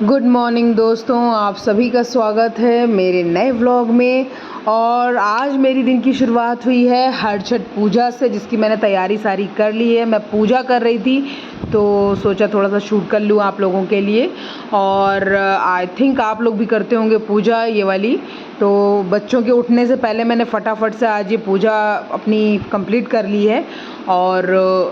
Good morning दोस्तों, आप सभी का स्वागत है मेरे नए व्लॉग में। और आज मेरी दिन की शुरुआत हुई है हर छठ पूजा से, जिसकी मैंने तैयारी सारी कर ली है। मैं पूजा कर रही थी तो सोचा थोड़ा सा शूट कर लूँ आप लोगों के लिए। और आई थिंक आप लोग भी करते होंगे पूजा ये वाली। तो बच्चों के उठने से पहले मैंने फटाफट से आज ये पूजा अपनी कंप्लीट कर ली है। और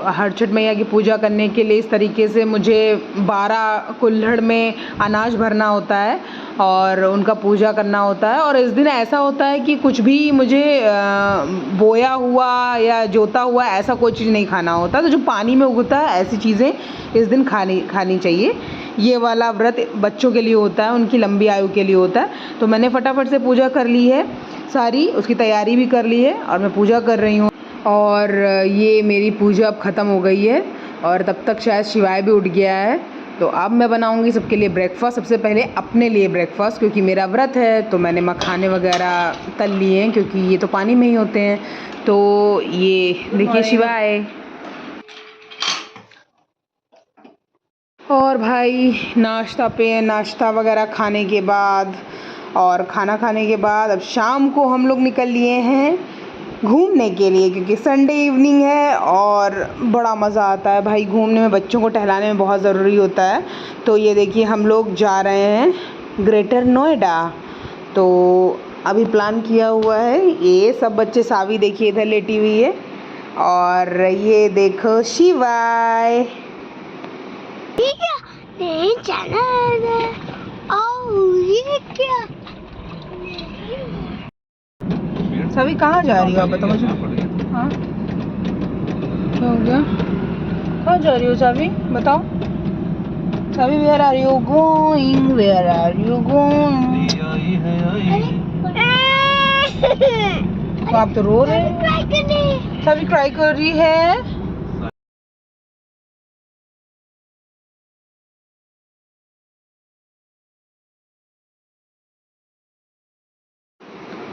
हर छठ मैया की पूजा करने के लिए इस तरीके से मुझे 12 कुल्हड़ में अनाज भरना होता है और उनका पूजा करना होता है। और इस दिन ऐसा होता है कि कुछ भी मुझे बोया हुआ या जोता हुआ ऐसा कोई चीज़ नहीं खाना होता। तो जो पानी में उगता है ऐसी चीज़ें इस दिन खानी चाहिए। ये वाला व्रत बच्चों के लिए होता है, उनकी लंबी आयु के लिए होता है। तो मैंने फटाफट से पूजा कर ली है सारी, उसकी तैयारी भी कर ली है और मैं पूजा कर रही हूँ। और ये मेरी पूजा अब ख़त्म हो गई है और तब तक शायद शिवाय भी उठ गया है। तो अब मैं बनाऊंगी सबके लिए ब्रेकफास्ट। सबसे पहले अपने लिए ब्रेकफास्ट, क्योंकि मेरा व्रत है तो मैंने मखाने वगैरह तल लिए हैं, क्योंकि ये तो पानी में ही होते हैं। तो ये देखिए शिवाय। और भाई नाश्ता वगैरह खाने के बाद और खाना खाने के बाद अब शाम को हम लोग निकल लिए हैं घूमने के लिए, क्योंकि संडे इवनिंग है और बड़ा मज़ा आता है भाई घूमने में। बच्चों को टहलाने में बहुत ज़रूरी होता है। तो ये देखिए हम लोग जा रहे हैं ग्रेटर नोएडा। तो अभी प्लान किया हुआ है। ये सब बच्चे, सावी देखिए इधर लेटी हुई है और ये देखो शिवाय। नहीं जाना है। ये क्या? सभी कहाँ जा रही हो आप बताओ मुझे। हाँ क्या हो गया? कहाँ जा रही हो सभी बताओ। सभी where are you going, where are you going? तो आप तो रो रहे हैं। सभी क्राई कर रही है।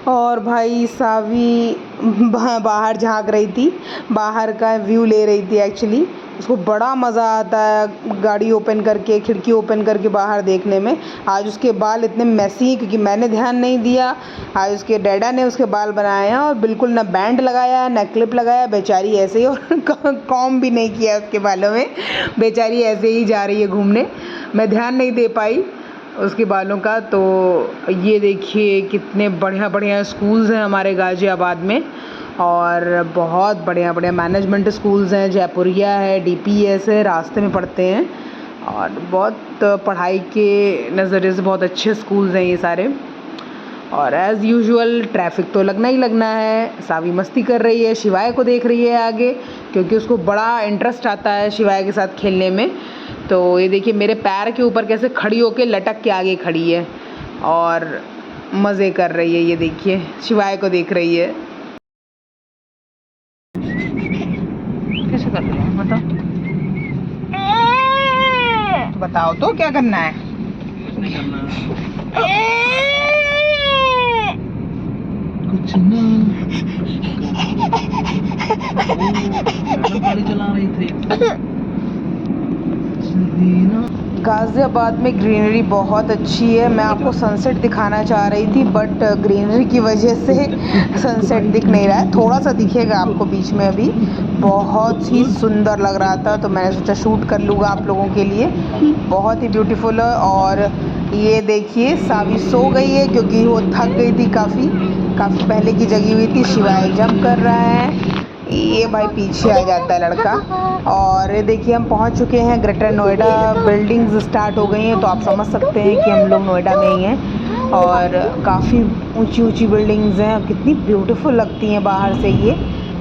और भाई सावी बाहर झांक रही थी, बाहर का व्यू ले रही थी। एक्चुअली उसको बड़ा मज़ा आता है गाड़ी ओपन करके, खिड़की ओपन करके बाहर देखने में। आज उसके बाल इतने मैसी हैं क्योंकि मैंने ध्यान नहीं दिया। आज उसके डैडा ने उसके बाल बनाए हैं और बिल्कुल ना बैंड लगाया ना क्लिप लगाया, बेचारी ऐसे ही। और कॉम भी नहीं किया उसके बालों में, बेचारी ऐसे ही जा रही है घूमने। मैं ध्यान नहीं दे पाई उसके बालों का। तो ये देखिए कितने बढ़िया बढ़िया स्कूल्स हैं हमारे गाज़ियाबाद में, और बहुत बढ़िया बढ़िया मैनेजमेंट स्कूल्स हैं। जयपुरिया है, डीपीएस है, रास्ते में पढ़ते हैं और बहुत पढ़ाई के नज़रिए से बहुत अच्छे स्कूल्स हैं ये सारे। और एज़ यूजुअल ट्रैफिक तो लगना ही लगना है। सावी मस्ती कर रही है, शिवाय को देख रही है आगे, क्योंकि उसको बड़ा इंटरेस्ट आता है शिवाय के साथ खेलने में। तो ये देखिए मेरे पैर के ऊपर कैसे खड़ी होके लटक के आगे खड़ी है और मज़े कर रही है। ये देखिए शिवाय को देख रही है। कैसे कर रही है बताओ तो क्या करना है? कुछ नहीं, गाड़ी चला रही थी। गाज़ियाबाद में ग्रीनरी बहुत अच्छी है। मैं आपको सनसेट दिखाना चाह रही थी, बट ग्रीनरी की वजह से सनसेट दिख नहीं रहा है। थोड़ा सा दिखेगा आपको बीच में। अभी बहुत ही सुंदर लग रहा था तो मैंने सोचा शूट कर लूँगा आप लोगों के लिए। बहुत ही ब्यूटीफुल है। और ये देखिए सावी सो गई है क्योंकि वो थक गई थी, काफ़ी पहले की जगी हुई थी। शिवाय जंप कर रहा है। ये भाई पीछे आ जाता है लड़का। और ये देखिए हम पहुंच चुके हैं ग्रेटर नोएडा। बिल्डिंग्स स्टार्ट हो गई हैं तो आप समझ सकते हैं कि हम लोग नोएडा में ही हैं। और काफ़ी ऊंची ऊंची बिल्डिंग्स हैं, कितनी ब्यूटीफुल लगती हैं बाहर से ये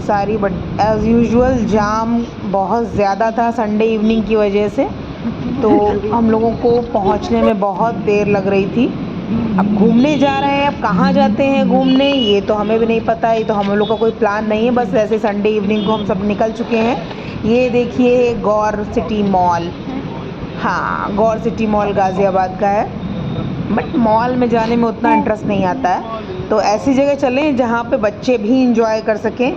सारी। बट एज़ यूजुअल जाम बहुत ज़्यादा था संडे इवनिंग की वजह से, तो हम लोगों को पहुंचने में बहुत देर लग रही थी। अब घूमने जा रहे हैं, अब कहाँ जाते हैं घूमने ये तो हमें भी नहीं पता। ये तो हम लोग का कोई प्लान नहीं है, बस ऐसे संडे इवनिंग को हम सब निकल चुके हैं। ये देखिए गौर सिटी मॉल। हाँ, गौर सिटी मॉल गाज़ियाबाद का है, बट मॉल में जाने में उतना इंटरेस्ट नहीं आता है। तो ऐसी जगह चलें जहाँ पे बच्चे भी इंजॉय कर सकें।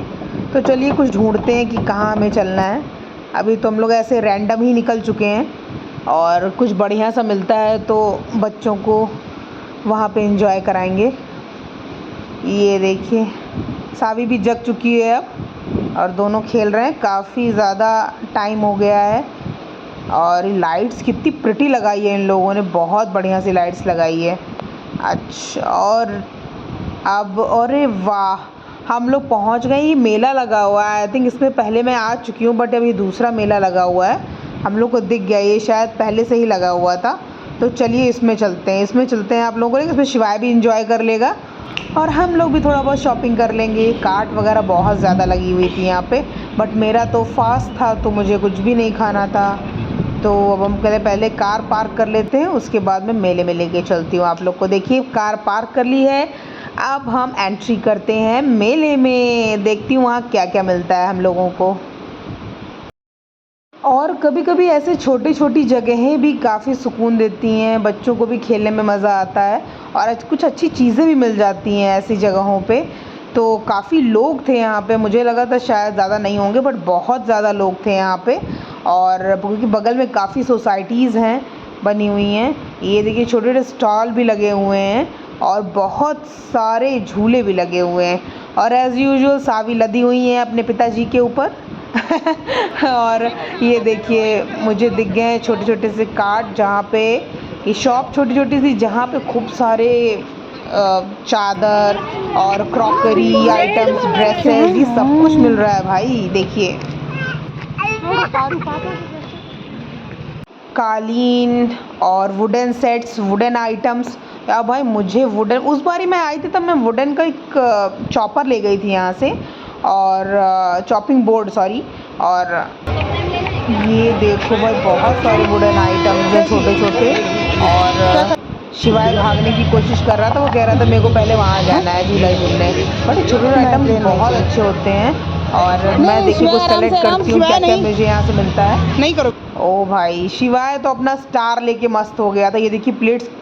तो चलिए कुछ ढूंढते हैं कि कहाँ हमें चलना है। अभी तो हम लोग ऐसे रैंडम ही निकल चुके हैं और कुछ बढ़िया सा मिलता है तो बच्चों को वहाँ पे एंजॉय कराएंगे। ये देखिए सावी भी जग चुकी है अब और दोनों खेल रहे हैं। काफ़ी ज़्यादा टाइम हो गया है। और लाइट्स कितनी प्रिटी लगाई है इन लोगों ने, बहुत बढ़िया सी लाइट्स लगाई है। अच्छा, और अब अरे वाह, हम लोग पहुंच गए। ये मेला लगा हुआ है, आई थिंक इसमें पहले मैं आ चुकी हूँ, बट अभी दूसरा मेला लगा हुआ है। हम लोग को दिख गया, ये शायद पहले से ही लगा हुआ था। तो चलिए इसमें चलते हैं आप लोगों को। इसमें शिवाय भी इंजॉय कर लेगा और हम लोग भी थोड़ा बहुत शॉपिंग कर लेंगे। कार्ट वगैरह बहुत ज़्यादा लगी हुई थी यहाँ पे, बट मेरा तो फास्ट था तो मुझे कुछ भी नहीं खाना था। तो अब हम कहते पहले कार पार्क कर लेते हैं, उसके बाद में मेले में लेके चलती हूँ आप लोग को। देखिए कार पार्क कर ली है, अब हम एंट्री करते हैं मेले में। देखती हूँ वहाँ क्या क्या मिलता है हम लोगों को। और कभी कभी ऐसे छोटी छोटी जगहें भी काफ़ी सुकून देती हैं, बच्चों को भी खेलने में मज़ा आता है और कुछ अच्छी चीज़ें भी मिल जाती हैं ऐसी जगहों पे। तो काफ़ी लोग थे यहाँ पे, मुझे लगा था शायद ज़्यादा नहीं होंगे, बट बहुत ज़्यादा लोग थे यहाँ पे। और क्योंकि बगल में काफ़ी सोसाइटीज़ हैं बनी हुई हैं। ये देखिए छोटे छोटे स्टॉल भी लगे हुए हैं और बहुत सारे झूले भी लगे हुए हैं। और एज़ यूजुअल सावी लदी हुई हैं अपने पिताजी के ऊपर। और ये देखिए मुझे दिख गए हैं छोटे छोटे से कार्ट, जहाँ पे ये शॉप छोटी छोटी सी, जहाँ पे खूब सारे चादर और क्रॉकरी आइटम्स, ड्रेसेस, ये सब कुछ मिल रहा है भाई। देखिए कालीन और वुडन सेट्स, वुडन आइटम्स। या भाई मुझे वुडन, उस बारी मैं आई थी तब मैं वुडन का एक चॉपर ले गई थी यहाँ से, और चॉपिंग बोर्ड सॉरी। और ये देखो भाई बहुत सारे वुडन आइटम्स हैं छोटे छोटे। और शिवाय भागने की कोशिश कर रहा था, वो कह रहा था मेरे को पहले वहाँ जाना है झूला झूलने। बट छोटे छोटे आइटम्स बहुत अच्छे होते हैं। और मैं देखिए कुछ सेलेक्ट करती हूँ क्या क्या मुझे यहाँ से मिलता है। नहीं करो। ओ भाई शिवाय तो अपना स्टार लेके मस्त हो गया था। ये देखिए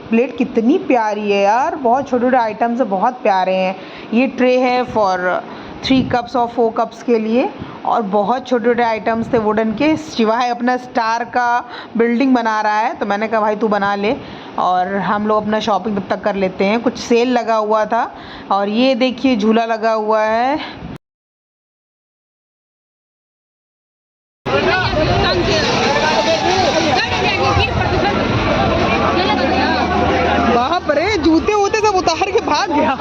प्लेट कितनी प्यारी है यार, बहुत छोटे छोटे आइटम्स है, बहुत प्यारे हैं। ये ट्रे है फॉर 3 कप्स और 4 कप्स के लिए, और बहुत छोटे छोटे आइटम्स थे वुडन के। शिवाय अपना स्टार का बिल्डिंग बना रहा है, तो मैंने कहा भाई तू बना ले और हम लोग अपना शॉपिंग तब तक कर लेते हैं। कुछ सेल लगा हुआ था। और ये देखिए झूला लगा हुआ है। बाप रे, जूते वूते सब उतार के भाग गया।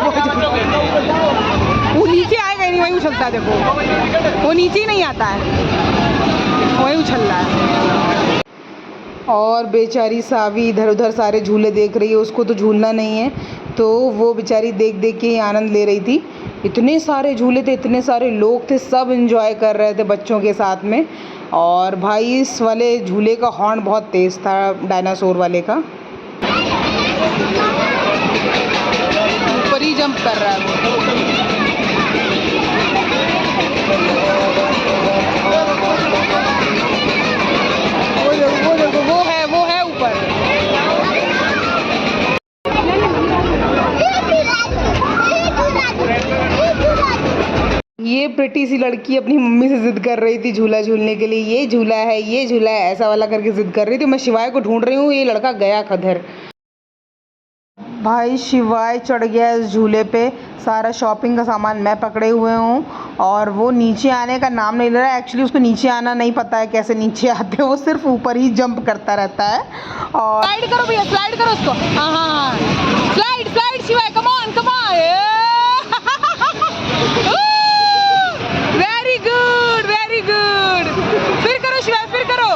वो नीचे आएगा ही नहीं, वहीं उछलता है। देखो वो नीचे ही नहीं आता है, वहीं उछल रहा है। और बेचारी सावी इधर उधर सारे झूले देख रही है, उसको तो झूलना नहीं है, तो वो बेचारी देख देख के ही आनंद ले रही थी। इतने सारे झूले थे, इतने सारे लोग थे, सब एंजॉय कर रहे थे बच्चों के साथ में। और भाई इस वाले झूले का हॉर्न बहुत तेज़ था, डायनासोर वाले का। ऊपर ही जंप कर रहा है वो है ऊपर। ये प्रिटी सी लड़की अपनी मम्मी से जिद कर रही थी झूला झूलने के लिए। ये झूला है, ये झूला है, ऐसा वाला करके जिद कर रही थी। मैं शिवाय को ढूंढ रही हूँ, ये लड़का गया किधर। भाई शिवाय चढ़ गया इस झूले पे, सारा शॉपिंग का सामान मैं पकड़े हुए हूँ और वो नीचे आने का नाम नहीं ले रहा है। एक्चुअली उसको नीचे आना नहीं पता है कैसे नीचे आते हैं, वो सिर्फ ऊपर ही जंप करता रहता है। और स्लाइड करो भैया, स्लाइड करो उसको। हाँ हाँ हाँ, स्लाइड स्लाइड शिवाय, come on come on. Very good very good, फिर करो शिवाय, फिर करो।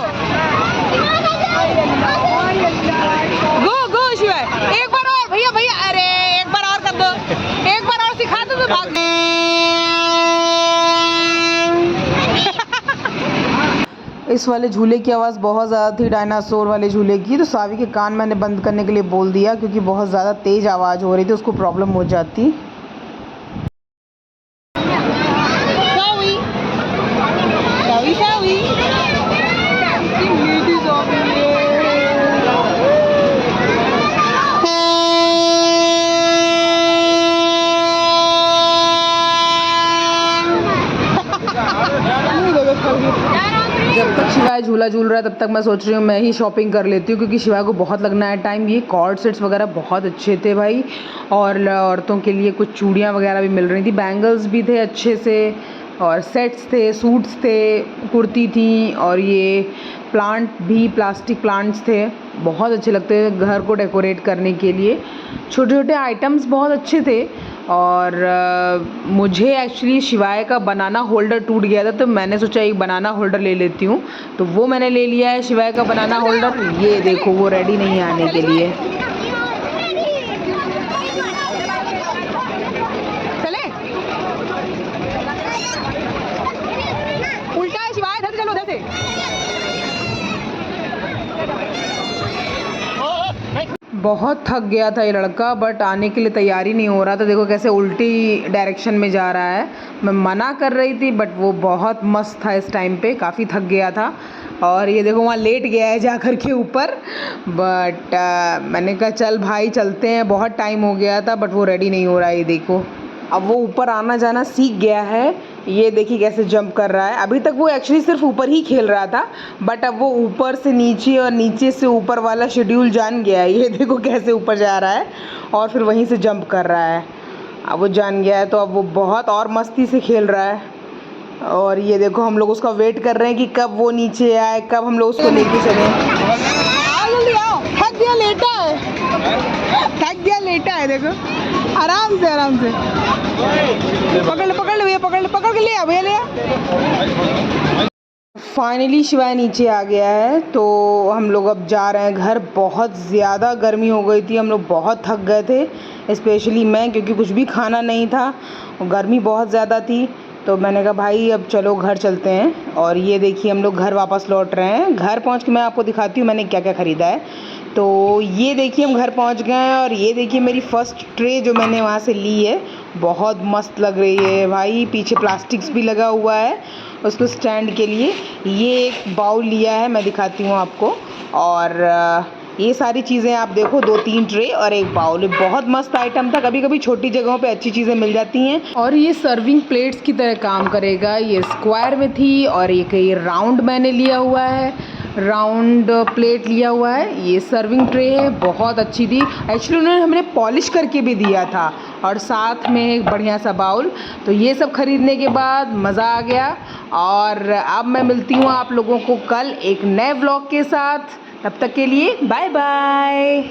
गो गो शिवाय, एक बार और भैया भैया, अरे एक बार और कर दो, एक बार और सिखा दो तो भाग। इस वाले झूले की आवाज़ बहुत ज़्यादा थी, डायनासोर वाले झूले की, तो सावी के कान मैंने बंद करने के लिए बोल दिया क्योंकि बहुत ज़्यादा तेज़ आवाज़ हो रही थी, उसको प्रॉब्लम हो जाती। जब तक शिवाय झूला झूल रहा है तब तक मैं सोच रही हूँ मैं ही शॉपिंग कर लेती हूँ, क्योंकि शिवा को बहुत लगना है टाइम। ये कॉर्ड सेट्स वगैरह बहुत अच्छे थे भाई, और औरतों के लिए कुछ चूड़ियाँ वगैरह भी मिल रही थी, बैंगल्स भी थे अच्छे से, और सेट्स थे, सूट्स थे, कुर्ती थी, और ये प्लांट भी, प्लास्टिक प्लांट्स थे, बहुत अच्छे लगते हैं घर को डेकोरेट करने के लिए। छोटे छोटे आइटम्स बहुत अच्छे थे। और मुझे एक्चुअली शिवाय का बनाना होल्डर टूट गया था, तो मैंने सोचा एक बनाना होल्डर ले लेती हूँ, तो वो मैंने ले लिया है शिवाय का बनाना होल्डर। ये देखो वो रेडी नहीं है आने के लिए। चले उल्टा है शिवाय, इधर से चलो, उधर से। बहुत थक गया था ये लड़का, बट आने के लिए तैयारी नहीं हो रहा था। देखो कैसे उल्टी डायरेक्शन में जा रहा है। मैं मना कर रही थी बट वो बहुत मस्त था इस टाइम पे, काफ़ी थक गया था। और ये देखो वहाँ लेट गया है जा कर के ऊपर, बट मैंने कहा चल भाई चलते हैं, बहुत टाइम हो गया था, बट वो रेडी नहीं हो रहा है। ये देखो अब वो ऊपर आना जाना सीख गया है। ये देखिए कैसे जंप कर रहा है। अभी तक वो एक्चुअली सिर्फ ऊपर ही खेल रहा था, बट अब वो ऊपर से नीचे और नीचे से ऊपर वाला शेड्यूल जान गया है। ये देखो कैसे ऊपर जा रहा है और फिर वहीं से जंप कर रहा है। अब वो जान गया है तो अब वो बहुत और मस्ती से खेल रहा है। और ये देखो हम लोग उसका वेट कर रहे हैं कि कब वो नीचे आए, कब हम लोग उसको लेके चले। आओ, थक गया, लेटा है, थक गया, लेटा है। देखो आराम से आराम से पकड़ ले, पकड़ ले भैया, पकड़ ले, पकड़ के ले आ भैया, ले आ। फाइनली शिवाय नीचे आ गया है, तो हम लोग अब जा रहे हैं घर। बहुत ज़्यादा गर्मी हो गई थी, हम लोग बहुत थक गए थे, स्पेशली मैं, क्योंकि कुछ भी खाना नहीं था, गर्मी बहुत ज़्यादा थी। तो मैंने कहा भाई अब चलो घर चलते हैं। और ये देखिए हम लोग घर वापस लौट रहे हैं। घर पहुंच के मैं आपको दिखाती हूँ मैंने क्या क्या ख़रीदा है। तो ये देखिए हम घर पहुंच गए हैं, और ये देखिए मेरी फ़र्स्ट ट्रे जो मैंने वहाँ से ली है, बहुत मस्त लग रही है भाई। पीछे प्लास्टिक्स भी लगा हुआ है उसको स्टैंड के लिए। ये एक बाउल लिया है, मैं दिखाती हूँ आपको। और ये सारी चीज़ें आप देखो, 2-3 ट्रे और एक बाउल, बहुत मस्त आइटम था। कभी कभी छोटी जगहों पे अच्छी चीज़ें मिल जाती हैं। और ये सर्विंग प्लेट्स की तरह काम करेगा। ये स्क्वायर में थी, और ये राउंड मैंने लिया हुआ है, राउंड प्लेट लिया हुआ है। ये सर्विंग ट्रे है, बहुत अच्छी थी एक्चुअली। उन्होंने हमें पॉलिश करके भी दिया था, और साथ में एक बढ़िया सा बाउल। तो ये सब खरीदने के बाद मज़ा आ गया। और अब मैं मिलती हूँ आप लोगों को कल एक नए व्लॉग के साथ। तब तक के लिए बाय बाय।